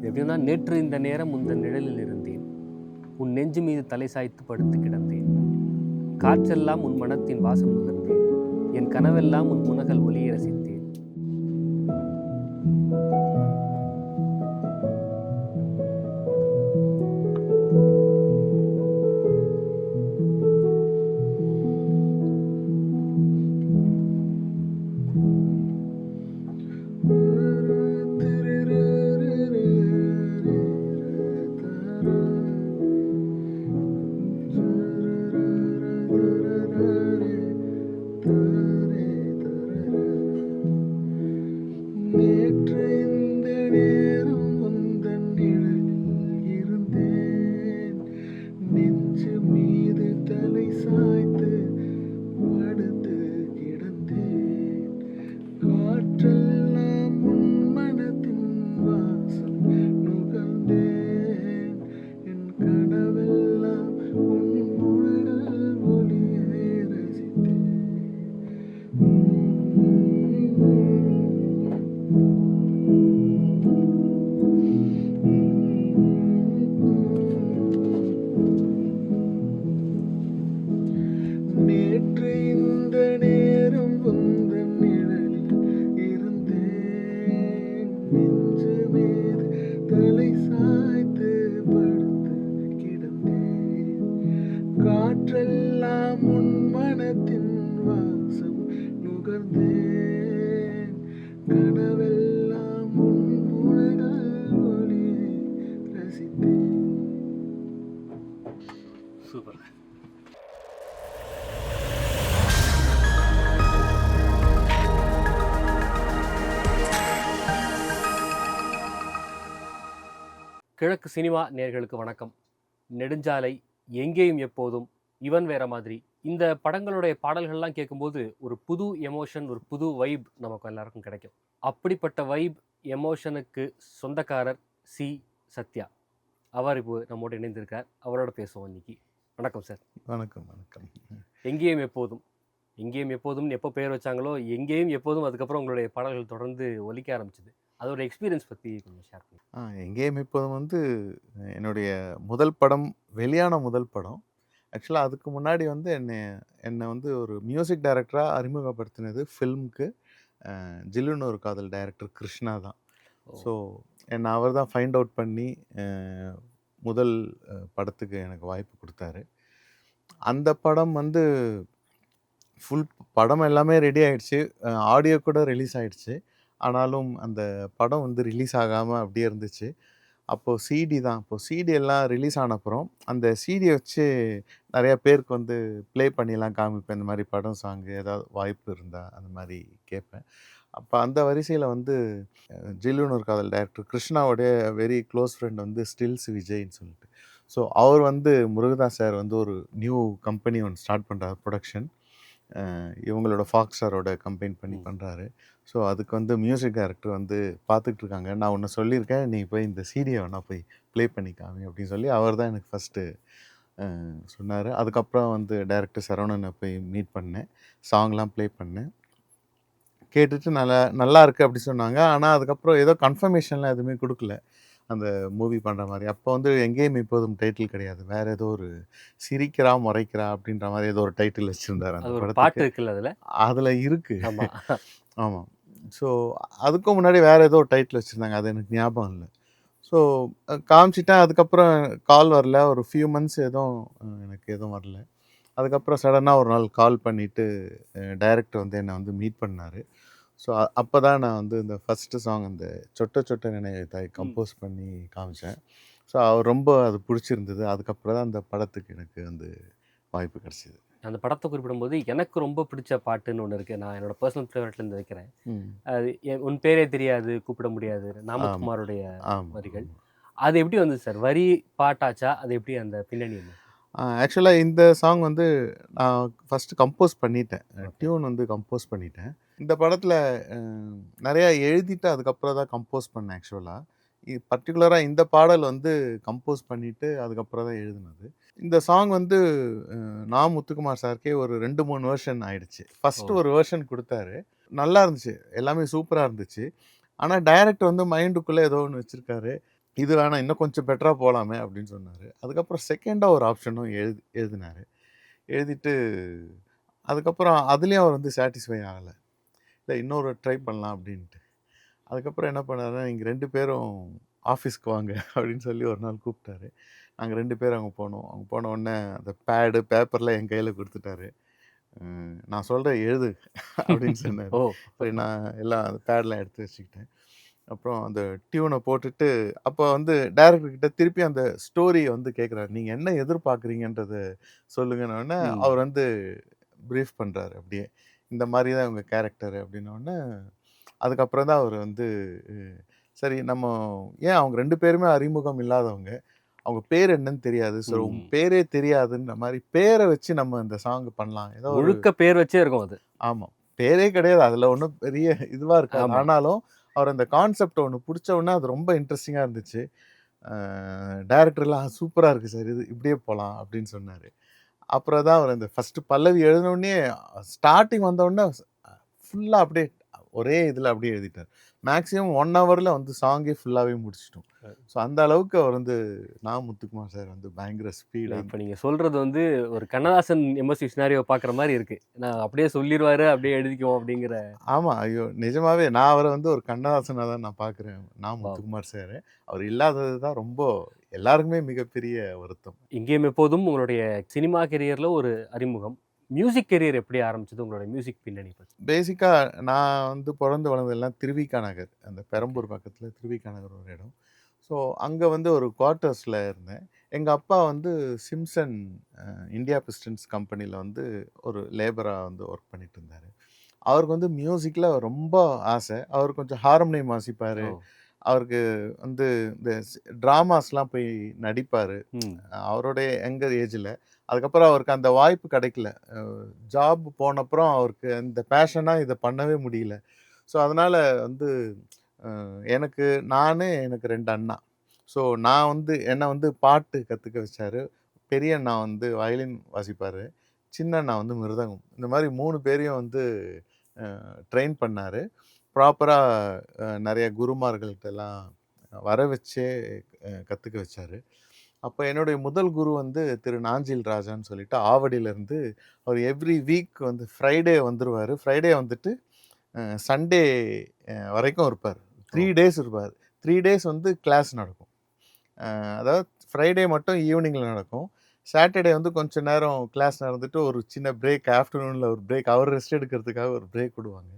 எப்படின்னா, நேற்று இந்த நேரம் உந்தன் நிழலில் இருந்தேன். உன் நெஞ்சு மீது தலை சாய்த்து படுத்து கிடந்தேன். காற்றெல்லாம் உன் மனத்தின் வாசம் நுகர்ந்தேன். என் கனவெல்லாம் உன் முனகல் ஒளியை ரசித்தேன். நேற்று இந்த நேரம் உந்தன் நிழலில் இருந்தேன். நெஞ்சு மீது தலை சாய்த்து படுத்து கிடந்தேன். காற்றெல்லாம் உன் மனத்தின் வாசம் நுகர்ந்தேன். என் கனவெல்லாம் உன் முழல் ஒளியை ரசித்தேன். நேற்று இந்த நேரம் உந்தன் நிழலில் இருந்தேன். நெஞ்சு மீது தலை சாய்த்து படுத்து கிடந்தேன். காற்றெல்லாம் உன் மனத்தின் வாசம் நுகர்ந்தேன். கனவெல்லாம் உன் முழல் ஒளியை ரசித்தேன். சூப்பர். கிழக்கு சினிமா நேயர்களுக்கு வணக்கம். நெடுஞ்சாலை, எங்கேயும் எப்போதும், இவன் வேற மாதிரி, இந்த படங்களுடைய பாடல்கள்லாம் கேட்கும்போது ஒரு புது எமோஷன், ஒரு புது வைப் நமக்கு எல்லாருக்கும் கிடைக்கும். அப்படிப்பட்ட வைப் எமோஷனுக்கு சொந்தக்காரர் சி. சத்யா. அவர் இப்போ நம்மோடு இணைந்திருக்கார். அவரோட பேசுவோம் இன்னைக்கு. வணக்கம் சார். வணக்கம் வணக்கம். எங்கேயும் எப்போதும், எங்கேயும் எப்போதும் எப்போ பேர் வச்சாங்களோ, எங்கேயும் எப்போதும் அதுக்கப்புறம் உங்களுடைய பாடல்கள் தொடர்ந்து ஒலிக்க ஆரம்பிச்சது. அதோட எக்ஸ்பீரியன்ஸ் பற்றி கொஞ்சம் ஷேர் பண்ணுங்க. எங்கேயும் இப்போதும் வந்து என்னுடைய முதல் படம், வெளியான முதல் படம். ஆக்சுவலாக அதுக்கு முன்னாடி வந்து என்னை வந்து ஒரு மியூசிக் டைரக்டராக அறிமுகப்படுத்தினது ஃபில்முக்கு ஜில்லுன்னு ஒரு காதல் டைரக்டர் கிருஷ்ணா தான். ஸோ என்னை அவர் தான் ஃபைண்ட் அவுட் பண்ணி முதல் படத்துக்கு எனக்கு வாய்ப்பு கொடுத்தாரு. அந்த படம் வந்து ஃபுல் படம் எல்லாமே ரெடி ஆயிடுச்சு. ஆடியோ கூட ரிலீஸ் ஆயிடுச்சு. ஆனாலும் அந்த படம் வந்து ரிலீஸ் ஆகாமல் அப்படியே இருந்துச்சு. அப்போது சிடி தான். அப்போது சிடி எல்லாம் ரிலீஸ் ஆன அப்புறம் அந்த சிடியை வச்சு நிறையா பேருக்கு வந்து ப்ளே பண்ணிலாம் காமிப்பேன். இந்த மாதிரி படம் சாங்கு ஏதாவது வாய்ப்பு இருந்தால் அந்த மாதிரி கேட்பேன். அப்போ அந்த வரிசையில் வந்து ஜில்லுன்னு ஒரு காதல் டைரக்டர் கிருஷ்ணாவுடைய வெரி க்ளோஸ் ஃப்ரெண்ட் வந்து ஸ்டில்ஸ் விஜய்ன்னு சொல்லிட்டு. ஸோ அவர் வந்து முருகதாஸ் சார் வந்து ஒரு நியூ கம்பெனி ஒன்று ஸ்டார்ட் பண்ணுறாரு ப்ரொடக்ஷன். இவங்களோட ஃபாக்ஸ் ஸ்டாரோட கம்பைன் பண்ணி பண்ணுறாரு. ஸோ அதுக்கு வந்து மியூசிக் டைரக்டர் வந்து பார்த்துக்கிட்டு இருக்காங்க. நான் ஒன்று சொல்லியிருக்கேன், நீ போய் இந்த சிடியை வேணா போய் ப்ளே பண்ணிக்காமி அப்படின்னு சொல்லி அவர் தான் எனக்கு ஃபஸ்ட்டு சொன்னார். அதுக்கப்புறம் வந்து டைரக்டர் சரவணனை போய் மீட் பண்ணேன். சாங்லாம் ப்ளே பண்ணேன். கேட்டுட்டு நல்லா இருக்குது அப்படி சொன்னாங்க. ஆனால் அதுக்கப்புறம் ஏதோ கன்ஃபர்மேஷன்லாம் எதுவுமே கொடுக்கல அந்த மூவி பண்ணுற மாதிரி. அப்போ வந்து எங்கேயும் இப்போதும் டைட்டில் கிடையாது. வேறு ஏதோ ஒரு சிரிக்கிறா முறைக்கிறா அப்படின்ற மாதிரி ஏதோ ஒரு டைட்டில் வச்சுருந்தார் அந்த பாட்டு படத்துக்கு. இருக்குல்ல அதில் அதில் இருக்குது. ஆமாம். ஆமாம். ஸோ அதுக்கும் முன்னாடி வேறு ஏதோ ஒரு டைட்டில் வச்சுருந்தாங்க. அது எனக்கு ஞாபகம் இல்லை. ஸோ காமிச்சிட்டேன். அதுக்கப்புறம் கால் வரல. ஒரு ஃபியூ மந்த்ஸ் எனக்கு எதுவும் வரல. அதுக்கப்புறம் சடனாக ஒரு நாள் கால் பண்ணிவிட்டு டைரக்டர் வந்து என்னை வந்து மீட் பண்ணார். ஸோ அப்போ தான் நான் வந்து இந்த ஃபஸ்ட்டு சாங் அந்த சொட்ட சொட்ட நினைவை தாய் கம்போஸ் பண்ணி காமிச்சேன். ஸோ அவர் ரொம்ப அது பிடிச்சிருந்தது. அதுக்கப்புறம் தான் அந்த படத்துக்கு எனக்கு வந்து வாய்ப்பு கிடச்சிது. அந்த படத்தை குறிப்பிடும்போது எனக்கு ரொம்ப பிடிச்ச பாட்டுன்னு ஒன்று இருக்குது. நான் என்னோட பர்சனல் ஃபேவரட்லேருந்து வைக்கிறேன். அது உன் பேரே தெரியாது கூப்பிட முடியாது, நாமகுமாருடைய வரிகள். அது எப்படி வந்தது சார்? வரி பாட்டாச்சா? அது எப்படி அந்த பின்னணி என்ன? ஆக்சுவலாக இந்த சாங் வந்து நான் ஃபஸ்ட்டு கம்போஸ் பண்ணிட்டேன். டியூன் வந்து கம்போஸ் பண்ணிட்டேன். இந்த படத்தில் நிறையா எழுதிட்டு அதுக்கப்புறம் தான் கம்போஸ் பண்ணேன் ஆக்சுவலாக. பர்டிகுலராக இந்த பாடல் வந்து கம்போஸ் பண்ணிவிட்டு அதுக்கப்புறம் தான் எழுதினது. இந்த சாங் வந்து முத்துக்குமார் சாருக்கே ஒரு 2-3 வெர்ஷன் ஆயிடுச்சு. ஃபஸ்ட்டு ஒரு வெர்ஷன் கொடுத்தாரு. நல்லா இருந்துச்சு. எல்லாமே சூப்பராக இருந்துச்சு. ஆனால் டைரக்டர் வந்து மைண்டுக்குள்ளே ஏதோ ஒன்று வச்சுருக்காரு. இது வேணாம் இன்னும் கொஞ்சம் பெட்டரா போலாமே அப்படின்னு சொன்னாரு. அதுக்கப்புறம் செகண்டா ஒரு ஆப்ஷனும் எழுதினாரு. எழுதிட்டு அதுக்கப்புறம் அதுலயும் அவர் வந்து சாட்டிஸ்ஃபை ஆகல. இல்ல இன்னொரு ட்ரை பண்ணலாம் அப்படின்ட்டு. அதுக்கப்புறம் என்ன பண்ணாருன்னா, "நீங்க 2 பேரும் ஆஃபீஸ்க்கு வாங்க" அப்படின்னு சொல்லி ஒரு நாள் கூப்பிட்டாரு. நாங்க 2 பேரும் அங்க போனோம். அங்க போன உடனே அந்த பேடு, பேப்பர்லாம் என் கையில குடுத்துட்டாரு. "நான் சொல்றேன் எழுது" அப்படின்னு சொன்னாரு. ஓ! சரி நான் எல்லாம் அந்த பேட்லாம் எடுத்து வச்சுக்கிட்டேன். அப்புறம் அந்த டியூன போட்டுட்டு, அப்போ வந்து டைரக்டர் கிட்ட திருப்பி அந்த ஸ்டோரிய வந்து கேட்குறாரு. "நீங்க என்ன எதிர்பார்க்குறீங்கன்றத சொல்லுங்கன்னோனே" ம். அவர் வந்து பிரீஃப் பண்றாரு அப்படியே. "இந்த மாரி தான் உங்க கேரக்டர்" அப்படின்னோனே, அதுக்கப்புறம் தான் அவரு வந்து சரி நம்ம ஏன் அவங்க 2 பேருமே அறிமுகம் இல்லாதவங்க. அவங்க பேர் என்னன்னு தெரியாது. ஸோ உன் ம். பேரே தெரியாதுன்ற மாரி பேர வச்சு நம்ம இந்த சாங் பண்ணலாம். ஏதோ ஒரு முழுக்க பேர் வச்சே இருக்கும் அது. ஆமா. பேரே கிடையாது. அதுல ஒண்ணும் பெரிய இதுவா இருக்காது. ஆமா. ஆனாலும், அவர் அந்த கான்செப்ட் ஒண்ணு புடிச்ச உடனே அது ரொம்ப இன்ட்ரஸ்டிங்கா இருந்துச்சு. அ டைரக்டர்லாம் "சூப்பரா இருக்கு சார். இது இப்படியே போலாம்" அப்படின்னு சொன்னாரு. அப்புறம் தான் அவர் அந்த ஃபர்ஸ்ட் பல்லவி எழுதினோனே ஸ்டார்ட்டிங் வந்தோனே ஃபுல்லா அப்படியே ஒரே இதுல அப்படியே எழுதிட்டாரு. மேக்ஸிமம் 1 ஹவர்ல வந்து சாங்கே ஃபுல்லாவே முடிச்சுட்டோம். ஸோ அந்த அளவுக்கு அவர் வந்து முத்துக்குமார் சார் வந்து பயங்கர இல்ல ஸ்பீடா இப்ப நீங்க சொல்றது வந்து ஒரு கண்ணதாசன் எம்எஸ்வி சினாரியோ பார்க்குற மாரி இருக்கு. நான் அப்படியே சொல்லிருவாரு, அப்படியே எழுதிக்குவோம் அப்படிங்கிற ஆமா. ஐயோ! நிஜமாவே நான் அவர வந்து ஒரு கண்ணதாசனா தான் நான் பார்க்குறேன். வாவ்! முத்துக்குமார் சார. அவர் இல்லாதது தான் ரொம்ப எல்லாருக்குமே மிகப்பெரிய வருத்தம். எங்கேயும் எப்போதும் உங்களுடைய சினிமா கெரியர்ல ஒரு அறிமுகம். மியூசிக் கெரியர் எப்படி ஆரம்பிச்சது? உங்களுடைய மியூசிக் பின்னணி பத்தி. பேசிக்கா நான் வந்து பொறந்து வளர்ந்ததெல்லாம் திருவிக நகர். அந்த ஓகே. பெரம்பூர் பக்கத்தில திருவிக நகர் ஒரு இடம். ஸோ, அங்க வந்து ஒரு குவார்ட்டர்ஸ்ல இருந்தேன். எங்க அப்பா வந்து சிம்சன் இந்தியா பிஸ்டன்ஸ் கம்பெனில வந்து ஒரு லேபரா வந்து ஒர்க் பண்ணிட்டு இருந்தாரு. அவருக்கு வந்து மியூசிக்ல ரொம்ப ஆசை. அவர் கொஞ்சம் ஹார்மோனியம் வாசிப்பாரு. ஓ! அவருக்கு வந்து இந்த டிராமாஸ்லாம் போய் நடிப்பாரு. ம். அவருடைய யங்கர் ஏஜ்ல. அதுக்கப்புறம் அவருக்கு அந்த வாய்ப்பு கிடைக்கல. ஜாப் போனப்புறம் அவருக்கு இந்த பேஷனா இத பண்ணவே முடியல. ஸோ, அதனால வந்து அ எனக்கு எனக்கு 2 அண்ணா. ஸோ, நான் வந்து என்ன வந்து பாட்டு கத்துக்க வச்சாரு. பெரிய அண்ணா வந்து வயலின் வாசிப்பாரு. சின்ன அண்ணா வந்து மிருதங்கம். இந்த மாரி 3 பேரையும் வந்து ட்ரெயின் பண்ணாரு. ப்ராப்பரா நெறைய குருமார்கள்ட்டலாம் வர வச்சே கத்துக்க வச்சாரு. அப்ப என்னுடைய முதல் குரு வந்து திரு நாஞ்சில் ராஜான்னு சொல்லிட்டு ஆவடியிலருந்து அவர் எவ்ரி வீக் வந்து ஃப்ரைடே வந்துருவாரு. ஃப்ரைடே வந்துட்டு சண்டே வரைக்கும் இருப்பாரு. ஓ! 3 டேஸ் இருப்பாரு. 3 டேஸ் வந்து கிளாஸ் நடக்கும். அதாவது ஃப்ரைடே மட்டும் ஈவினிங்ல நடக்கும். சாட்டர்டே வந்து கொஞ்ச நேரம் கிளாஸ் நடந்துட்டு ஒரு சின்ன பிரேக் ஆஃப்டர்நூன்ல ஒரு பிரேக் அவர் ரெஸ்ட் எடுக்கிறதுக்காக ஒரு பிரேக் விடுவாங்க.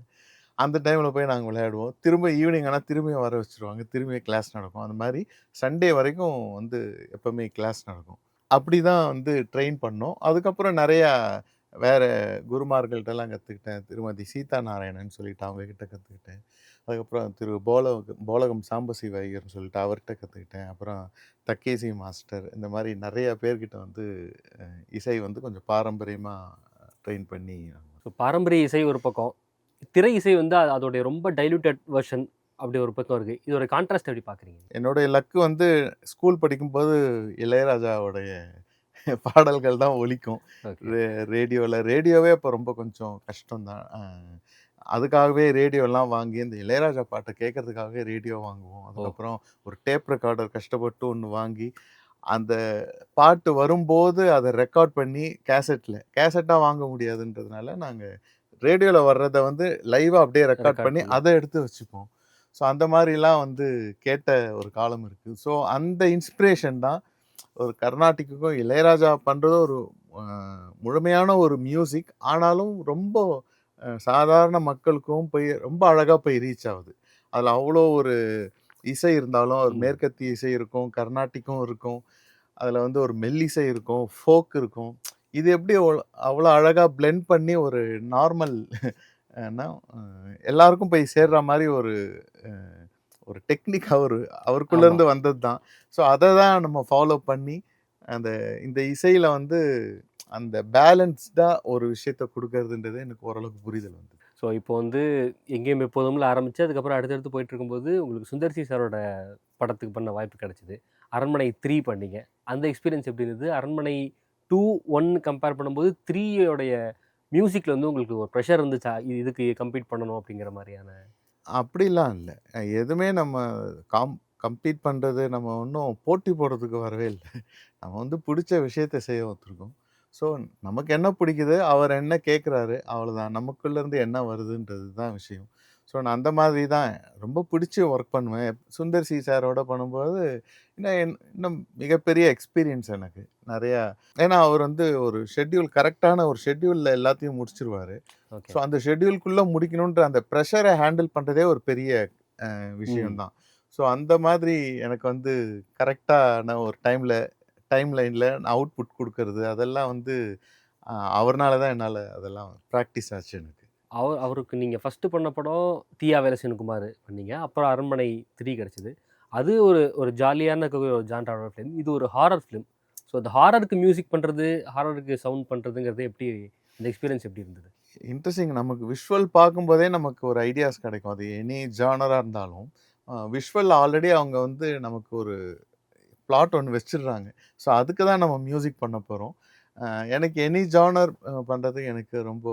அந்த டைம்ல போய் நாங்க விளையாடுவோம். திரும்ப ஈவினிங் ஆனா திரும்பியும் வர வச்சுருவாங்க. திரும்பியும் கிளாஸ் நடக்கும். அந்த மாரி சண்டே வரைக்கும் வந்து எப்பவுமே கிளாஸ் நடக்கும். அப்படிதான் வந்து ட்ரெயின் பண்ணோம். அதுக்கப்புறம் நெறையா வேற குருமார்கள்ட்டலாம் கத்துக்கிட்டேன். திருமதி சீதா நாராயணன் சொல்லிட்டு அவங்க கிட்ட கத்துக்கிட்டேன். அதுக்கப்புறம் திரு போலகம் சாம்பசிவ ஐயர்ன்னு சொல்லிட்டு அவர்ட்ட கத்துக்கிட்டேன். அப்புறம் தக்கேசி மாஸ்டர் இந்த மாரி நெறைய பேர்கிட்ட வந்து இசை வந்து கொஞ்சம் பாரம்பரியமா ட்ரெயின் பண்ணி ஸோ பாரம்பரிய இசை ஒரு பக்கம். திரை இசை வந்து அதோடைய ரொம்ப டைல்யூட்டட் வெர்ஷன் அப்படி ஒரு பக்கம் இருக்கு. இதோட கான்ட்ராஸ்ட் எப்படி பார்க்குறீங்க? என்னுடைய லக் வந்து ஸ்கூல் படிக்கும்போது இளையராஜாவுடைய பாடல்கள் தான் ஒலிக்கும். ஓகே. ரேடியோவே அப்ப ரொம்ப கொஞ்சம் கஷ்டம் தான். அதுக்காகவே ரேடியோலாம் வாங்கி இந்த இளையராஜா பாட்ட கேட்கறதுக்காகவே ரேடியோ வாங்குவோம். ஓ! அதுக்கப்புறம் ஒரு டேப் ரெக்கார்டர் கஷ்டப்பட்டு ஒண்ணு வாங்கி, அந்த பாட்டு வரும்போது அத ரெக்கார்ட் பண்ணி கேசட்டா வாங்க முடியாதுன்றதுனால, நாங்க ரேடியோல வர்றத வந்து லைவா அப்படியே ரெக்கார்ட் ரெக்கார்ட் பண்ணி பண்ணி. அத எடுத்து வச்சுப்போம். ஸோ அந்த மாரிலாம் வந்து கேட்ட ஒரு காலம் இருக்கு. ஸோ அந்த இன்ஸ்பிரேஷன் தான் ஒரு கர்நாடிக்குக்கும் இளையராஜா பண்றது ஒரு அ முழுமையான ஒரு மியூசிக். ஆனாலும் ரொம்ப சாதாரண மக்களுக்கும் போய் ரொம்ப அழகா போய் ரீச் ஆகுது. அதுல அவ்ளோ ஒரு இசை இருந்தாலும், ஒரு ம். மேற்கத்திய இசை இருக்கும், கர்நாடிக்கும் இருக்கும். அதுல வந்து ஒரு மெல்லிசை இருக்கும், ஃபோக் இருக்கும். இது எப்படி அவ்வளோ அழகா பிளெண்ட் பண்ணி ஒரு நார்மல் என்ன அ எல்லாருக்கும் போய் சேர்ற மாரி ஒரு அ ஒரு டெக்னிக் அவருக்குள்ள ஆமா. இருந்து வந்தது தான். ஸோ அத தான் நம்ம ஃபாலோ பண்ணி, அந்த இந்த இசையில வந்து அந்த பேலன்ஸ்டா ஒரு விஷயத்த குடுக்கறதுன்றது எனக்கு ஓரளவுக்கு புரிதல் வந்தது. ஸோ இப்போ வந்து எங்கேயும் எப்போதும்ல ஆரம்பிச்சு, அதுக்கப்புறம் அடுத்தடுத்து போயிட்டுருக்கும்போது, உங்களுக்கு சுந்தர் சி சாரோட படத்துக்கு பண்ண வாய்ப்பு கிடைச்சது. அரண்மனை 3 பண்ணீங்க. அந்த எக்ஸ்பீரியன்ஸ் எப்படி இருந்தது? அரண்மனை 2, 1 கம்பேர் பண்ணும்போது 3 யோடைய மியூசிக்ல வந்து உங்களுக்கு ஒரு பிரஷர் இருந்துச்சா? இதுக்கு கம்பீட் பண்ணணும் அப்படிங்கிற மாரியான? அப்படிலாம் இல்ல. எதுவுமே நம்ம காம் கம்ப்ளீட் பண்ணுறது நம்ம ஒன்றும் போட்டி போடுறதுக்கு வரவே இல்லை. நம்ம வந்து பிடிச்ச விஷயத்த செய்ய வந்திருக்கோம். ஸோ நமக்கு என்ன பிடிக்குது, அவர் என்ன கேட்குறாரு அவ்வளோதான். நமக்குள்ளேருந்து என்ன வருதுன்றது தான் விஷயம். ஸோ நான் அந்த மாதிரி தான் ரொம்ப பிடிச்சு ஒர்க் பண்ணுவேன். சுந்தர் சி சாரோட பண்ணும்போது இன்னும் மிகப்பெரிய எக்ஸ்பீரியன்ஸ் எனக்கு. நெறையா ஏன்னா அவர் வந்து ஒரு கரெக்டான ஒரு ஷெட்யூல்ல எல்லாத்தையும் முடிச்சுருவாரு. ஓகே. ஸோ அந்த ஷெட்யூல்குள்ள முடிக்கணுன்ற அந்த ப்ரெஷர ஹேண்டில் பண்றதே ஒரு பெரிய விஷயம் ம். தான். ஸோ அந்த மாதிரி எனக்கு வந்து கரெக்டான ஒரு டைம் லைன்ல அவுட்புட் குடுக்கறது, அதெல்லாம் வந்து அவர்னால தான் என்னால அதெல்லாம் பிராக்டிஸ் ஆச்சு எனக்கு. அவருக்கு நீங்க ஃபர்ஸ்ட்டு பண்ண படம் தீயா வேலசன் குமார் பண்ணீங்க. அப்புறம் அரண்மனை 3 கிடைச்சது. அது ஒரு ஒரு ஜாலியான ஒரு ஜான்ரான ஃபிலிம். இது ஒரு ஹாரர் ஃபிலிம். ஸோ அந்த ஹாரருக்கு மியூசிக் பண்றது, ஹாரருக்கு சவுண்ட் பண்றதுங்கிறது எப்படி அந்த எக்ஸ்பீரியன்ஸ் எப்படி இருந்தது? இன்ட்ரஸ்டிங். நமக்கு விஷுவல் பார்க்கும்போதே நமக்கு ஒரு ஐடியாஸ் கிடைக்கும். அது எனி ஜானரா இருந்தாலும். விஷுவல் ஆல்ரெடி அவங்க வந்து நமக்கு ஒரு பிளாட் ஒண்ணு வச்சுடுறாங்க. ஸோ அதுக்கு தான் நம்ம மியூசிக் பண்ண போறோம். அ எனக்கு எனி ஜானர் பண்றது எனக்கு ரொம்ப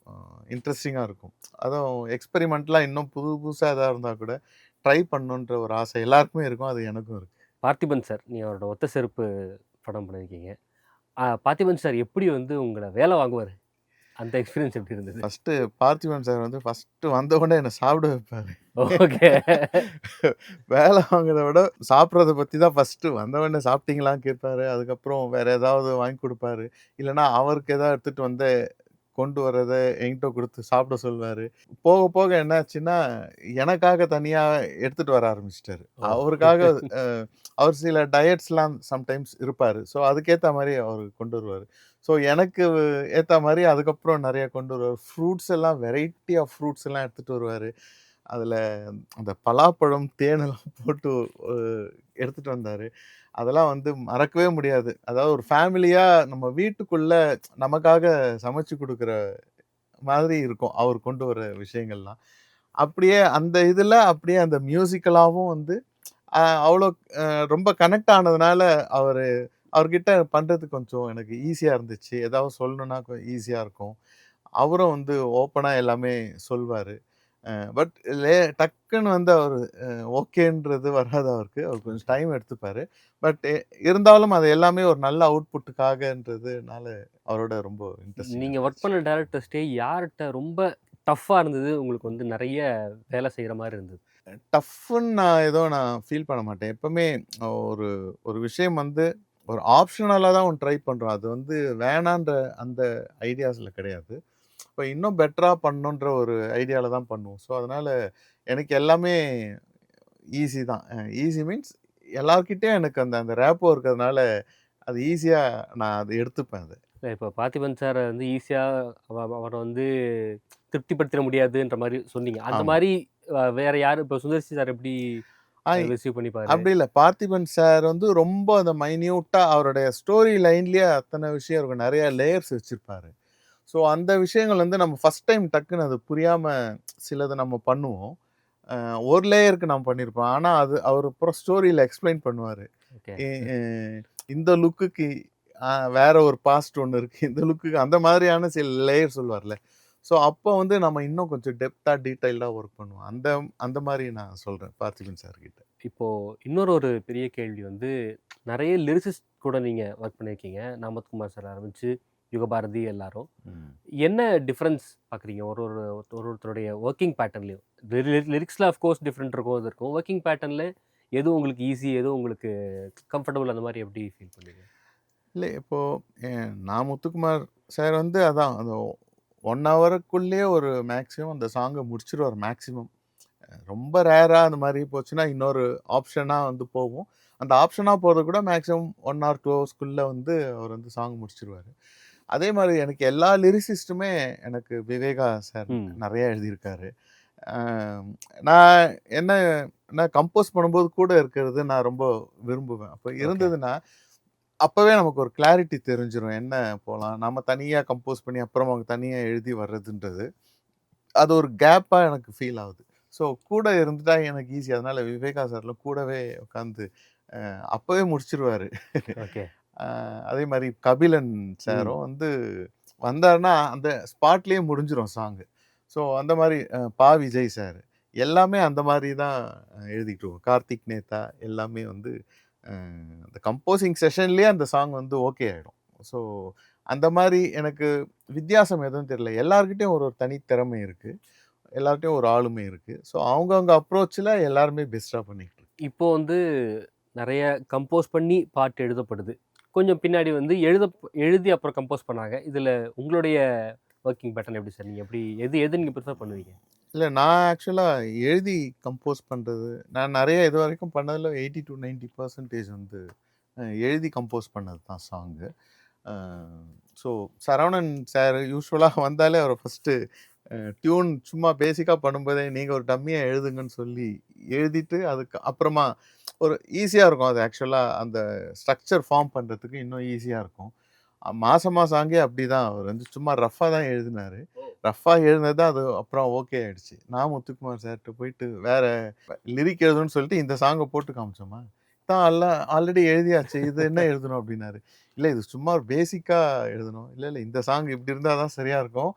அ இன்ட்ரஸ்டிங்கா இருக்கும். அதுவும் எக்ஸ்பெரிமெண்ட்லாம் இன்னும் புது புதுசா எதா இருந்தா கூட ட்ரை பண்ணணுன்ற ஒரு ஆசை எல்லாருக்குமே இருக்கும். அது எனக்கும் இருக்கு. பார்த்திபன் சார், நீங்க அவரோட ஒத்த செருப்பு படம் பண்ணியிருக்கீங்க. பார்த்திபன் சார் எப்படி வந்து உங்கள வேல வாங்குவாரு? அந்த எக்ஸ்பீரியன்ஸ் எப்படி இருந்தது? ஃபர்ஸ்ட்டு பார்த்திபன் சார் வந்து ஃபர்ஸ்ட்டு வந்தவுடனே என்ன சாப்பிட வைப்பாரு. ஓகே. வேலை வாங்குறத விட சாப்பிடுறத பத்தி தான் ஃபர்ஸ்ட்டு வந்தவுடனே சாப்பிட்டீங்களான்னு கேட்பாரு. அதுக்கப்புறம் வேற ஏதாவது வாங்கி குடுப்பாரு. இல்லன்னா அவருக்கு ஏதாவது எடுத்துட்டு வந்து கொண்டு வர்றத என்கிட்ட குடுத்து சாப்பிட சொல்வாரு. போக போக என்னாச்சுன்னா, எனக்காக தனியா எடுத்துட்டு வர ஆரம்பிச்சுட்டாரு. ஓ! அவருக்காக அ அவர் சில டயட்ஸ்லாம் சம்டைம்ஸ் இருப்பாரு. ஸோ அதுக்கேத்த மாரி அவரு கொண்டு வருவாரு. ஸோ எனக்கு ஏத்தா மாரி அதுக்கப்புறம் நெறைய கொண்டு வருவாரு. ஃப்ரூட்ஸ் எல்லாம் வெரைட்டி ஆஃப் ஃப்ரூட்ஸ் எல்லாம் எடுத்துட்டு வருவாரு. அதுல அந்த பலாப்பழம், தேனெல்லாம் போட்டு அ எடுத்துட்டு வந்தாரு. அதெல்லாம் வந்து மறக்கவே முடியாது. அதாவது ஒரு ஃபேமிலியா நம்ம வீட்டுக்குள்ள நமக்காக சமைச்சு குடுக்குற மாதிரி இருக்கும். அவர் கொண்டு வர விஷயங்கள்லாம். அப்படியே அந்த இதுல அப்படியே அந்த மியூசிக்கலாவும் வந்து அவ்வளோ அ ரொம்ப கனெக்ட் ஆனதுனால அவரு அவர்கிட்ட பண்றது கொஞ்சம் எனக்கு ஈஸியா இருந்துச்சு. ஏதாவது சொல்லணும்னா ஈஸியா இருக்கும். அவரும் வந்து ஓப்பனா எல்லாமே சொல்வாரு. பட் டக்குன்னு வந்து அவரு ஓகேன்றது வராது அவருக்கு. அவர் கொஞ்சம் ஓகே. டைம் எடுத்துப்பாரு. பட் இருந்தாலும் அது எல்லாமே ஒரு நல்ல அவுட்புட்டுக்காகன்றதுனால அவரோட ரொம்ப இன்ட்ரஸ்டிங்கா நீங்க ஒர்க் இருந்துச்சு. பண்ண டைரக்டர்ஸ்ட்டயே யார்ட்ட ரொம்ப டஃப்பா இருந்தது? உங்களுக்கு வந்து நெறைய வேல செய்ற மாரி இருந்தது? டஃப்ன்னு நான் ஃபீல் பண்ண மாட்டேன். எப்பவுமே ஒரு ஒரு விஷயம் வந்து ஒரு ஆப்ஷனலா தான் ஒண்ணு ட்ரை பண்றோம். அது வந்து வேணான்ற அந்த ஐடியாஸ்ல கிடையாது. இப்ப இன்னும் பெட்டரா பண்ணணுன்ற ஒரு ஐடியால தான் பண்ணுவோம். ஸோ, அதனால எனக்கு எல்லாமே ஈஸி தான். ஈஸி மீன்ஸ் எல்லார்கிட்டயும் எனக்கு அந்த அந்த ரேப்போ இருக்கிறதுனால, அது ஈஸியா நான் அத எடுத்துப்பேன் அத. இல்ல இப்ப பார்த்திபன் சார வந்து ஈஸியா அவர வந்து திருப்திப்படுத்திற முடியாதுன்ற மாரி சொன்னீங்க. அந்த ஆமா. மாரி வேற யாரு இப்ப சுந்தர் சி சார் எப்படி ஆ ரிசீவ் பண்ணிப்பாரு? அப்படி இல்ல. பார்த்திபன் சார் வந்து ரொம்ப அந்த மைன்யூட்டா அவருடைய ஸ்டோரி லைன்லயே அத்தன விஷயம் இருக்கும். நெறைய லேயர்ஸ் வச்சிருப்பாரு. ஸோ, அந்த விஷயங்கள் வந்து நம்ம ஃபர்ஸ்ட் டைம் டக்குன்னு அது புரியாம சிலத நம்ம பண்ணுவோம். அ ஒரு லேயருக்கு நான் பண்ணியிருப்போம். ஆனா, அது அவரு அப்புறம் ஸ்டோரியில எக்ஸ்ப்ளைன் பண்ணுவாரு. ஓகே. எ அ இந்த லுக்குக்கு வேற ஒரு பாஸ்ட் ஒண்ணு இருக்கு. இந்த லுக்குக்கு அந்த மாதிரியான சில லேயர் சொல்லுவார்ல. ஸோ, அப்போ வந்து நம்ம இன்னும் கொஞ்சம் டெப்த்தா, டீட்டெயில்டா ஒர்க் பண்ணுவோம். அந்த அந்த மாரி நான் சொல்றேன் பார்த்திபன் சார் கிட்ட. இப்போ இன்னொரு ஒரு பெரிய கேள்வி வந்து, நெறைய லிரிசிஸ்ட் கூட நீங்க ஒர்க் பண்ணியிருக்கீங்க. நாமத்குமார் சார் ஆரம்பிச்சு, யுகபாரதி எல்லாரும். ம். என்ன டிஃபரன்ஸ் பார்க்குறீங்க? ஒருத்தருடைய வொர்க்கிங் பேட்டர்ன்லயும். லிரிக்ஸ்ல ஆஃப் கோர்ஸ் டிஃபரெண்ட் இருக்கும். இது இருக்கும். வொர்க்கிங் பேட்டர்ன்ல எது உங்களுக்கு ஈஸி? எது உங்களுக்கு கம்ஃபர்டபுள் அந்த மாரி எப்படி ஃபீல் பண்ணீங்க? இல்ல இப்போ எ நான் முத்துக்குமார் சார் வந்து அதான் அந்த 1 ஹவருக்குள்ளேயே ஒரு மேக்ஸிமம் அந்த சாங்க முடிச்சுருவாரு மேக்ஸிமம். ரொம்ப ரேரா அந்த மாரி போச்சுன்னா, இன்னொரு ஆப்ஷனா வந்து போகும். அந்த ஆப்ஷனா போறது கூட மேக்ஸிமம் 1 ஆர் 2 ஹவர்ஸ்க்குள்ள வந்து அவர் வந்து சாங் முடிச்சுருவாரு. அதே மாரி எனக்கு எல்லா லிரிசிஸ்ட்டுமே எனக்கு விவேகா சார் ம். நெறைய எழுதியிருக்காரு. அ நான் என்ன நான் கம்போஸ் பண்ணும்போது கூட இருக்கிறது நான் ரொம்ப விரும்புவேன். அப்ப ஓகே. இருந்ததுன்னா, அப்பவே நமக்கு ஒரு கிளாரிட்டி தெரிஞ்சிரும். என்ன போலாம். நம்ம தனியா கம்போஸ் பண்ணி அப்புறம் அவங்க தனியா எழுதி வர்றதுன்றது. அது ஒரு கேப்பா எனக்கு ஃபீல் ஆகுது. ஸோ கூட இருந்துட்டா எனக்கு ஈஸி. அதனால விவேகா சார்லாம் கூடவே உட்காந்து அப்பவே முடிச்சுருவாரு. ஓகே. அ அதே மாரி கபிலன் ம். சாரும் வந்து வந்தாருன்னா, அந்த ஸ்பாட்லயே முடிஞ்சிரும் சாங்கு. ஸோ அந்த மாரி பா. விஜய் சார். எல்லாமே அந்த மாரி தான் எழுதிக்கிட்டு இருக்கோம். கார்த்திக் நேத்தா எல்லாமே வந்து அ அந்த கம்போசிங் செஷன்லேயே அந்த சாங் வந்து ஓகே ஆயிடும். ஸோ அந்த மாரி எனக்கு வித்தியாசம் எதுவும் தெரியல. எல்லார்கிட்டயும் ஒரு ஒரு தனி திறமை இருக்கு. எல்லார்ட்டயும் ஒரு ஆளுமை இருக்கு. ஸோ அவங்கவங்க அப்ரோச்ல எல்லாருமே பெஸ்ட்டா பண்ணிக்கிட்டு இருக்கோம். இப்போ வந்து நெறைய கம்போஸ் பண்ணி பாட்டு எழுதப்படுது. கொஞ்சம் பின்னாடி வந்து எழுதி அப்புறம் கம்போஸ் பண்ணாங்க. இதுல உங்களுடைய வொர்க்கிங் பேட்டர்ன் எப்படி சார்? நீங்க எப்படி எது நீங்க ப்ரிஃபர் பண்ணுவீங்க? இல்ல நான் ஆக்சுவலா எழுதி கம்போஸ் பண்றது, நான் நெறைய இதுவரைக்கும் பண்ணதுல 80-90% வந்து எழுதி கம்போஸ் பண்ணது தான் சாங்கு. அ ஸோ சரவணன் சார் யூசுவலா வந்தாலே அவர ஃபர்ஸ்ட்டு டியூன் சும்மா பேசிக்கா பண்ணும்போதே, நீங்க ஒரு டம்மியா எழுதுங்கன்னு சொல்லி எழுதிட்டு, அதுக்கு அப்புறமா ஒரு ஈஸியா இருக்கும். அது ஆக்சுவலா அந்த ஸ்ட்ரக்சர் ஃபார்ம் பண்றதுக்கு இன்னும் ஈஸியா இருக்கும். மாசமா சாங்கே அப்படிதான். அவரு வந்து சும்மா ரஃப்பா தான் எழுதினாரு. ரஃப்பா எழுதினது தான் அது அப்புறம் ஓகே ஆயிடுச்சு. நான் முத்துக்குமார் சார்ட்ட போயிட்டு வேற லிரிக் எழுதணும்னு சொல்லிட்டு இந்த சாங்க போட்டு காமிச்சோமா, "இதான் ஆல்ரெடி எழுதியாச்சே. இது என்ன எழுதணும்?" அப்படின்னாரு. "இல்ல இது சும்மா ஒரு பேசிக்கா எழுதணும்." "இல்ல, இல்ல இந்த சாங் இப்படி இருந்தா தான் சரியா இருக்கும்.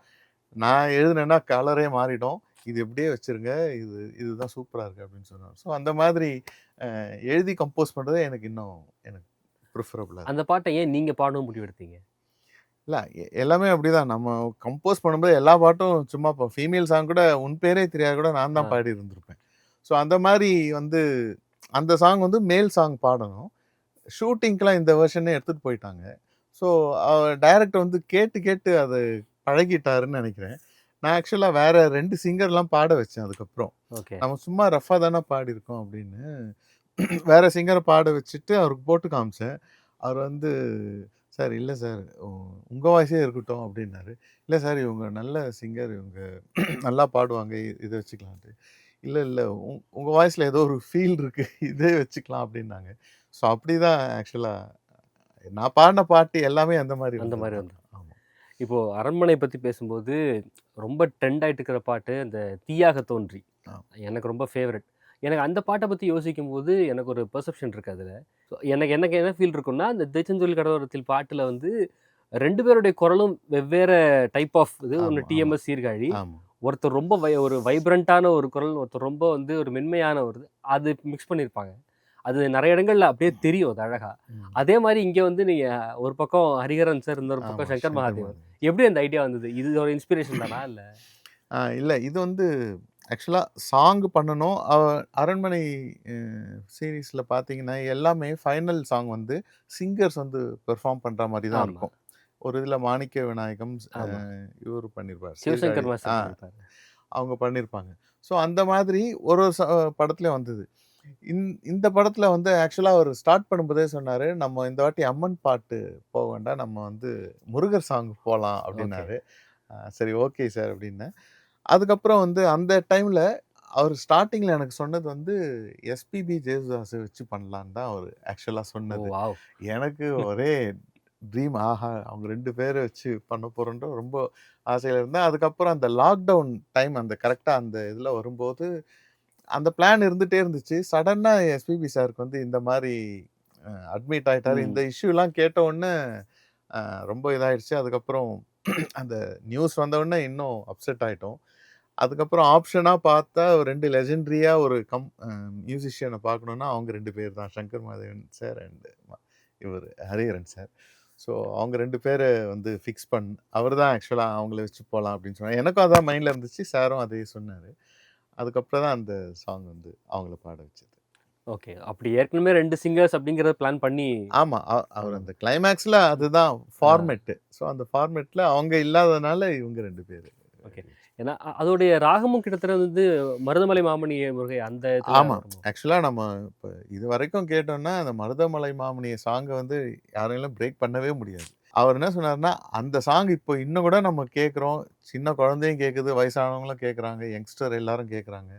நான் எழுதுனேன்னா கலரே மாறிடும். இது இப்படியே வச்சுருங்க. இதுதான் சூப்பரா இருக்கு." அப்படின்னு சொன்னாரு. ஸோ அந்த மாதிரி எழுதி கம்போஸ் பண்றது எனக்கு இன்னும் எனக்கு ப்ரிஃபரபிளா இருக்கு. அந்த பாட்ட ஏன் நீங்க பாடணும்னு முடிவெடுத்தீங்க? இல்ல எல்லாமே அப்படிதான். நம்ம கம்போஸ் பண்ணும்போது எல்லா பாட்டும் சும்மா இப்போ ஃபீமேல் சாங் கூட உன் பேரே தெரியாது கூட நான் ஆ. தான் பாடியிருந்திருப்பேன். ஸோ அந்த மாரி வந்து அந்த சாங் வந்து மேல் சாங் பாடணும். ஷூட்டிங்க்குலாம் இந்த வெர்ஷனே எடுத்துட்டு போயிட்டாங்க. ஸோ டைரக்டர் வந்து கேட்டு கேட்டு அது பழகிட்டாருன்னு நெனைக்கிறேன். நான் ஆக்சுவலா வேற 2 சிங்கர்லாம் பாட வச்சேன் அதுக்கப்புறம். ஓகே. நம்ம சும்மா ரஃப்பா தான பாடியிருக்கோம் அப்படின்னு. வேற சிங்கர பாட வச்சுட்டு அவருக்கு போட்டு காமிச்சேன். அவர் வந்து, "சார் இல்ல சார். உங்க வாய்ஸே இருக்கட்டும்" அப்படின்னாரு. "இல்ல சார் இவங்க நல்ல சிங்கர். இவங்க நல்லா பாடுவாங்க. இத வச்சுக்கலான்ட்டு." "இல்ல, இல்ல. உங்க வாய்ஸ்ல ஏதோ ஒரு ஃபீல் இருக்கு. இதே வச்சுக்கலாம்" அப்படின்னாங்க. ஸோ அப்படிதான் ஆக்சுவலா நான் பாடுன பாட்டு எல்லாமே அந்த மாரி அந்த வந்தது மாரி தான். வந்து. ஆமா. இப்போ அரண்மனை பத்தி பேசும்போது, ரொம்ப ட்ரெண்ட் ஆயிட்டு இருக்கிற பாட்டு அந்த "தீயாக தோன்றி." ஆ. எனக்கு ரொம்ப ஃபேவரைட். எனக்கு அந்த பாட்ட பத்தி யோசிக்கும்போது, எனக்கு ஒரு பெர்செப்ஷன் இருக்கு அதுல. எனக்கு எனக்கு என்ன ஃபீல் இருக்கும்னா, அந்த "திருச்செந்தூர் கடலோரத்தில்" பாட்டுல வந்து 2 பேருடைய குரலும் வெவ்வேற டைப் ஆஃப் இது. ஒண்ணு ஆமா, ஆமா, டிஎம்எஸ் சீர்காழி. ஆமா. ஒருத்தர் ரொம்ப ஒரு வைப்ரன்ட்டான ஒரு குரல், ஒருத்தர் ரொம்ப வந்து ஒரு மென்மையான ஒரு இது. அது மிக்ஸ் பண்ணியிருப்பாங்க. அது நெறைய இடங்கள்ல அப்படியே தெரியும் அது அழகா. ம். அதே மாரி இங்க வந்து நீங்க ஒரு பக்கம் ஹரிஹரன் சார், இன்னொரு பக்கம் ஆமா. சங்கர் சங்கர் மகாதேவன். மாதவன். எப்படி அந்த ஐடியா வந்தது? இது ஒரு இன்ஸ்பிரேஷன் தானா? இல்ல இல்ல இது வந்து ஆக்சுவலா சாங் பண்ணணும். அரண்மனை அ சீரிஸ்ல பார்த்தீங்கன்னா, எல்லாமே ஃபைனல் சாங் வந்து சிங்கர்ஸ் வந்து பெர்ஃபார்ம் பண்ற மாரி தான் ஆமா, இருக்கும். ஒரு இதுல மாணிக்க விநாயகம் ஆமா. இவரு பண்ணியிருப்பார். சீர்காழி சிவசங்கர் மாஸ்டர் ஆ பண்ணியிருப்பாரு. அவங்க பண்ணியிருப்பாங்க. ஸோ அந்த மாதிரி ஒரு ஒரு படத்துலயும் வந்தது. இந்த படத்துல வந்து ஆக்சுவலா அவரு ஸ்டார்ட் பண்ணும்போதே சொன்னாரு, "நம்ம இந்த வாட்டி அம்மன் பாட்டு போ வேண்டாம். நம்ம வந்து முருகர் சாங் போலாம்" ஓகே. அப்டின்னாரு. சரி ஓகே சார் அப்டின்னேன். அதுக்கப்புறம் வந்து அந்த டைம்ல அவரு ஸ்டார்ட்டிங்ல எனக்கு சொன்னது வந்து எஸ்பிபி ஜேசுதாஸ வச்சு பண்ணலான்னு தான் அவரு ஆக்சுவலா ஓ சொன்னது. வாவ்! எனக்கு ஒரே ட்ரீம். ஆஹா! அவங்க 2 பேர வச்சு பண்ண போறோன்ற ரொம்ப ஆசையில இருந்தேன். அதுக்கப்புறம் அந்த லாக்டவுன் டைம் அந்த கரெக்ட்டா அந்த இதுல வரும்போது, அந்த பிளான் இருந்துட்டே இருந்துச்சு. சடனா எஸ்பிபி சாருக்கு வந்து இந்த மாரி அட்மிட் ஆயிட்டாரு. இந்த ம். இஷ்யூலாம் கேட்ட உடனே அ ரொம்ப இதாயிடுச்சு. அதுக்கப்புறம் அந்த நியூஸ் வந்த உடனே இன்னும் அப்செட் ஆயிட்டோம். அதுக்கப்புறம் ஆப்ஷனா பார்த்தா 2 லெஜெண்டரியா ஒரு மியூசிஷியன பார்க்கணும்னா, அவங்க 2 பேர் தான். சங்கர் மகாதேவன் சார் அண்ட் இவரு ஹரிஹரன் சார். ஸோ அவங்க 2 பேர வந்து ஃபிக்ஸ் அவரு தான் ஆக்சுவலா அவங்கள வச்சு போலாம் அப்படின்னு சொன்னாரு. எனக்கும் அதான் மைண்ட்ல இருந்துச்சு. சாரும் அதே சொன்னாரு. அதுக்கப்புறம் தான் அந்த சாங் வந்து அவங்கள பாட வச்சது. ஓகே. அப்படி ஏற்கனவே 2 சிங்கர்ஸ் அப்படிங்கிறத பிளான் பண்ணி ஆமா. அவர் பண்ணணும். அந்த கிளைமாக்ஸ்ல அதுதான் ஆ. ஃபார்மேட். ஸோ அந்த ஃபார்மேட்ல அவங்க இல்லாதனால இவங்க 2 பேரு ஓகே. எழுதி வச்சோம். ஏன்னா அதோடைய ராகமும் கிட்டத்தட்ட வந்து மருதமலை மாமணியே முருகை அந்த இதுல ஆமா. வருமோ? ஆக்சுவலா நம்ம இப்ப இதுவரைக்கும் கேட்டோம்னா, அந்த மருதமலை மாமுனிய சாங்க வந்து யாராலும் பிரேக் பண்ணவே முடியாது. அவர் என்ன சொன்னாருன்னா, அந்த சாங் இப்போ இன்னும் கூட நம்ம கேட்கிறோம். சின்ன குழந்தையும் கேட்குது, வயசானவங்களும் கேட்குறாங்க, யங்ஸ்டர் எல்லாரும் கேட்குறாங்க.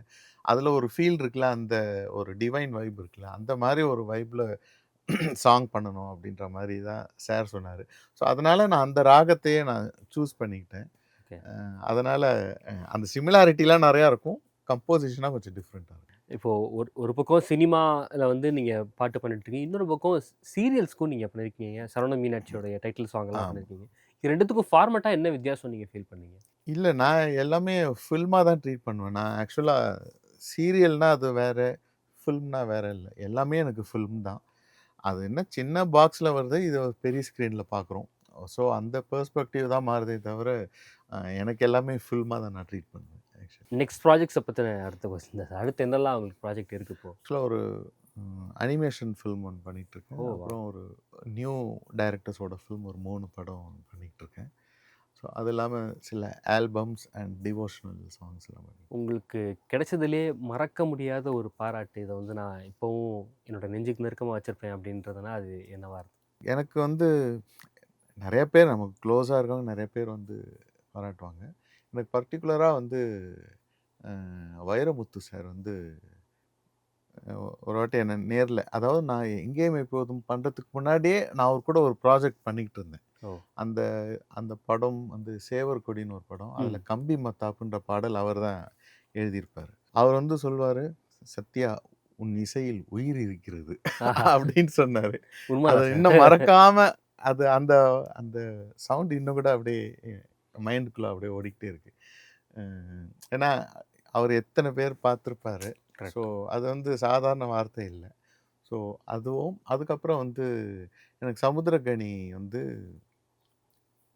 அதுல ஒரு ஃபீல் இருக்குல்ல, அந்த ஒரு டிவைன் வைப் இருக்குல்ல, அந்த மாரி ஒரு வைப்ல சாங் பண்ணணும் அப்படின்ற மாரி தான் சார் சொன்னாரு. ஸோ அதனால நான் அந்த ராகத்தையே நான் சூஸ் பண்ணிக்கிட்டேன். ஓகே. அதனால அந்த சிமிலாரிட்டிலாம் நெறையா இருக்கும். கம்போசிஷனா கொஞ்சம் டிஃப்ரெண்ட்டா இருக்கும். இப்போ ஒரு ஒரு பக்கம் சினிமால வந்து நீங்க பாட்டு பண்ணிட்டு இருக்கீங்க. இன்னொரு பக்கம் சீரியல்ஸ்க்கும் நீங்க பண்ணியிருக்கீங்க. சரவண மீனாட்சியோடைய டைட்டில் சாங்லாம் ஆமா. பண்ணியிருக்கீங்க. இது 2த்துக்கும் ஃபார்மட்டா என்ன வித்தியாசம் நீங்க ஃபீல் பண்ணீங்க? இல்ல நான் எல்லாமே ஃபில்மா தான் ட்ரீட் பண்ணுவேன். நான் ஆக்சுவலா சீரியல்னா அது வேற, ஃபில்ம்னா வேற இல்ல. எல்லாமே எனக்கு ஃபில்ம் தான். அது என்ன சின்ன பாக்ஸ்ல வருது, இது ஒரு பெரிய ஸ்க்ரீன்ல பார்க்குறோம். ஸோ அந்த பெர்ஸ்பெக்டிவ் தான் மாறுதே தவிர, எனக்கு எல்லாமே ஃபில்மா தான் நான் ட்ரீட் பண்ணுவேன் ஆக்சுவலி. நெக்ஸ்ட் ப்ராஜெக்ட்ஸ பத்தின அடுத்த கொஸ்டின் தான் சார். அடுத்து என்னலாம் உங்களுக்கு ப்ராஜெக்ட் இருக்கு இப்போ? ஆக்சுவலா ஒரு அனிமேஷன் ஃபில்ம் ஒண்ணு பண்ணிட்டுருக்கேன். ஓ! வாவ்! அப்புறம் ஒரு நியூ டைரக்டர்ஸோட ஃபில்ம் ஒரு 3 படம் பண்ணிட்டுருக்கேன். ஸோ அது இல்லாம சில ஆல்பம்ஸ் அண்ட் டிவோஷனல் சாங்ஸ்லாம் பண்ணிட்டுருக்கேன். உங்களுக்கு கிடைச்சதிலேயே மறக்க முடியாத ஒரு பாராட்டு, இத வந்து நான் இப்பவும் என்னோட நெஞ்சுக்கு நெருக்கமா வச்சிருப்பேன் அப்படின்றதுனா, அது என்னவா இருக்கும்? எனக்கு வந்து நெறைய பேர் நமக்கு க்ளோஸா இருக்கவங்க நெறைய பேர் வந்து பாராட்டுவாங்க. எனக்கு பர்ட்டிகுலரா வந்து வைரமுத்து சார் வந்து ஒரு வாட்டி என்ன நேர்ல அதாவது நான் எங்கேயும் எப்போதும் பண்றதுக்கு முன்னாடியே நான் அவர் கூட ஒரு ப்ராஜெக்ட் பண்ணிக்கிட்டு இருந்தேன். ஓ! அந்த அந்த படம் வந்து சேவர் கொடின்னு ஒரு படம். அதில ம். கம்பி மத்தாப்புன்ற பாடல் அவர் தான் எழுதியிருப்பாரு. அவர் வந்து சொல்வாரு, "சத்யா உன் இசையில் உயிர் இருக்கிறது" ஆஹா! அப்படின்னு சொன்னாரு. அத உண்மதான் சார். இன்னும் மறக்காம அது அந்த அந்த சவுண்ட் இன்னும் கூட அப்படியே மைண்டுக்குள்ள அப்படியே ஓடிக்கிட்டே இருக்கு. அ ஏன்னா, அவர் எத்தன பேர் பார்த்துருப்பாரு. So, correct. அது வந்து சாதாரண வார்த்தை இல்ல. ஸோ, அதுவும் அதுக்கப்புறம் வந்து எனக்கு சமுத்திரக்கனி வந்து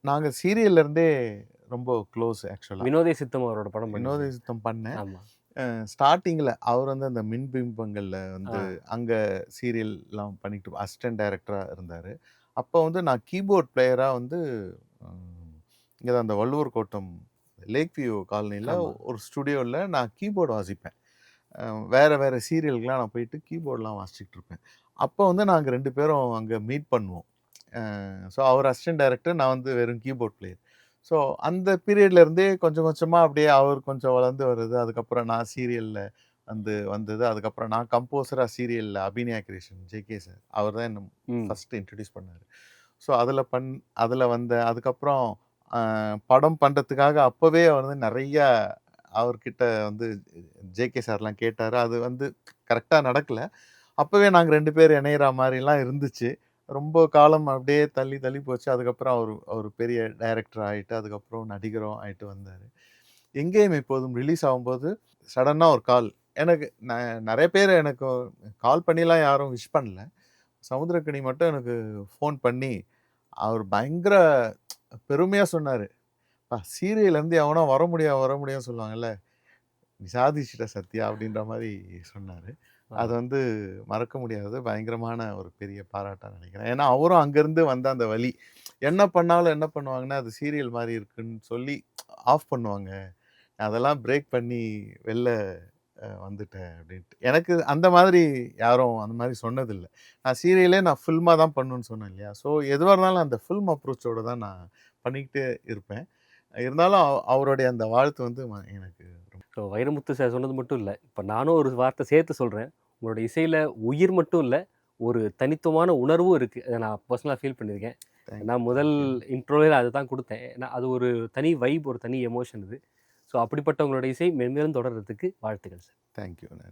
நாங்க சீரியல்ல இருந்தே ரொம்ப க்ளோஸ் ஆக்சுவலா. வினோதே சித்தம் அவரோட படம் வினோத பண்ணியிருந்தீங்க. யுத்தம் பண்ணேன். ஆமா. ஸ்டார்ட்டிங்கில அவர் வந்து அந்த மின்பிம்பங்கள்ல ஆ. வந்து அங்க சீரியல்லாம் பண்ணிட்டு அசிஸ்டன்ட் டைரக்டரா இருந்தாரு. அப்போ வந்து நான் கீபோர்ட் பிளேயரா வந்து இங்க தான் அந்த வள்ளுவர் கோட்டம் லேக் வியூ காலனில ஆமா. ஒரு ஸ்டுடியோல நான் கீபோர்டு வாசிப்பேன். அ வேற வேற சீரியலுக்குலாம் நான் போயிட்டு கீபோர்ட்லாம் வாசிச்சுட்டு இருப்பேன். அப்போ வந்து நாங்க 2 பேரும் அங்க மீட் பண்ணுவோம். ஸோ அவர் அசிஸ்டன்ட் டைரக்டர், நான் வந்து வெறும் கீபோர்ட் பிளேயர். ஸோ அந்த பீரியட்ல இருந்தே கொஞ்சம் கொஞ்சமா அப்படியே அவர் கொஞ்சம் வளர்ந்து வருது. அதுக்கப்புறம் நான் சீரியல்ல வந்து வந்தது. அதுக்கப்புறம் நான் கம்போசரா சீரியல்ல அபிநயா கிரியேஷன் ஜேகே சார். அவர் தான் என்ன ம். ஃபர்ஸ்ட் இன்ட்ரோடியூஸ் பண்ணாரு. ஸோ அதில வந்தேன். அதுக்கப்புறம் அ படம் பண்றதுக்காக அப்பவே வந்து நெறைய அவர்கிட்ட வந்து ஜேகே சார்லாம் கேட்டாரு. அது வந்து கரெக்ட்டா நடக்கல. அப்பவே நாங்க 2 பேரும் இணையிற மாரிலாம் இருந்துச்சு. ரொம்ப காலம் அப்படியே தள்ளி தள்ளி போச்சு. அதுக்கப்புறம் அவரு அவரு பெரிய டைரக்டர் ஆயிட்டு, அதுக்கப்புறம் நடிகரும் ஆயிட்டு வந்தாரு. எங்கேயும் எப்போதும் ரிலீஸ் ஆகும்போது சடனா ஒரு கால். எனக்கு நெறைய பேர் எனக்கு கால் பண்ணிலாம் யாரும் விஷ் பண்ணல. சமுத்திரக்கனி மட்டும் எனக்கு ஃபோன் பண்ணி, அவரு பயங்கர பெருமையா சொன்னாரு. "அப்பா சீரியல்லேருந்து எவனோ வர முடியாதுன்னு சொல்லுவாங்கல்ல. நீ சாதிச்சுட்ட சத்யா" அப்படின்ற மாரி சொன்னாரு. அது ஆ. வந்து மறக்க முடியாதது. பயங்கரமான ஒரு பெரிய பாராட்டா நெனைக்கிறேன். ஏன்னா, அவரும் அங்கருந்து வந்த அந்த வழி. என்ன பண்ணாலும் என்ன பண்ணுவாங்கன்னா, அது சீரியல் மாரி இருக்குன்னு சொல்லி ஆஃப் பண்ணுவாங்க. அதெல்லாம் பிரேக் பண்ணி வெளில வந்துட்டேன் அப்டின்ட்டு. எனக்கு அந்த மாதிரி யாரும் அந்த மாரி சொன்னதில்ல. நான் ஃபில்மா தான் பண்ணணும்னு சொன்னேன் இல்லையா? ஸோ எதுவா இருந்தாலும் அந்த ஃபில்ம் அப்ரோச்சோட தான் நான் பண்ணிக்கிட்டே இருப்பேன். இருந்தாலும் அவருடைய அந்த வாழ்த்து வந்து எனக்கு ஸோ வைரமுத்து சார் சொன்னது மட்டும் இல்ல. இப்ப நானும் ஒரு வார்த்தை சேர்த்து சொல்றேன். உங்களோட இசையில உயிர் மட்டும் இல்ல, ஒரு தனித்துவமான உணர்வும் இருக்கு. அத நான் பெர்சனலா ஃபீல் பண்ணியிருக்கேன். நான் முதல் தேங்க் யூ. இன்ட்ரோவே அதுதான் குடுத்தேன். ஏன்னா, அது ஒரு தனி வைப், ஒரு தனி எமோஷன் இது. ஸோ அப்படிப்பட்ட உங்களோட இசை மென்மேலும் தொடர்றதுக்கு வாழ்த்துக்கள் சார். Thank you. நன்றி.